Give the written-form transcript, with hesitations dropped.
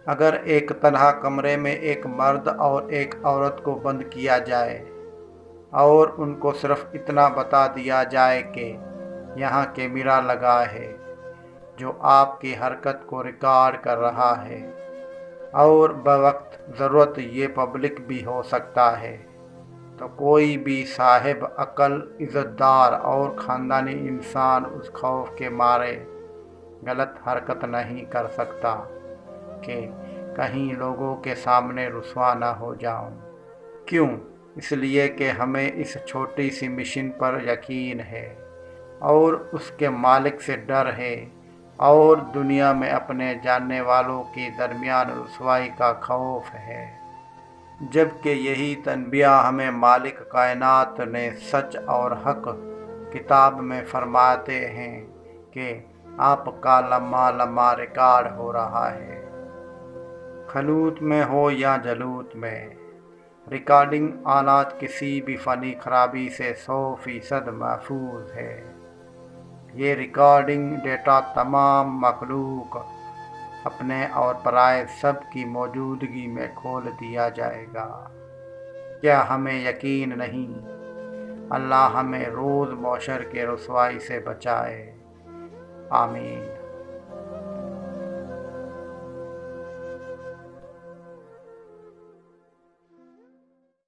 اگر ایک تنہا کمرے میں ایک مرد اور ایک عورت کو بند کیا جائے اور ان کو صرف اتنا بتا دیا جائے کہ یہاں کیمرہ لگا ہے جو آپ کی حرکت کو ریکارڈ کر رہا ہے اور بوقت ضرورت یہ پبلک بھی ہو سکتا ہے، تو کوئی بھی صاحب عقل، عزت دار اور خاندانی انسان اس خوف کے مارے غلط حرکت نہیں کر سکتا کہ کہیں لوگوں کے سامنے رسوا نہ ہو جاؤں۔ کیوں؟ اس لیے کہ ہمیں اس چھوٹی سی مشین پر یقین ہے اور اس کے مالک سے ڈر ہے اور دنیا میں اپنے جاننے والوں کے درمیان رسوائی کا خوف ہے، جبکہ یہی تنبیہ ہمیں مالک کائنات نے سچ اور حق کتاب میں فرماتے ہیں کہ آپ کا لمحہ لمحہ ریکارڈ ہو رہا ہے۔ خلوت میں ہو یا جلوت میں، ریکارڈنگ آلات کسی بھی فنی خرابی سے 100% محفوظ ہے۔ یہ ریکارڈنگ ڈیٹا تمام مخلوق اپنے اور پرائے سب کی موجودگی میں کھول دیا جائے گا۔ کیا ہمیں یقین نہیں؟ اللہ ہمیں روز محشر کے رسوائی سے بچائے، آمین۔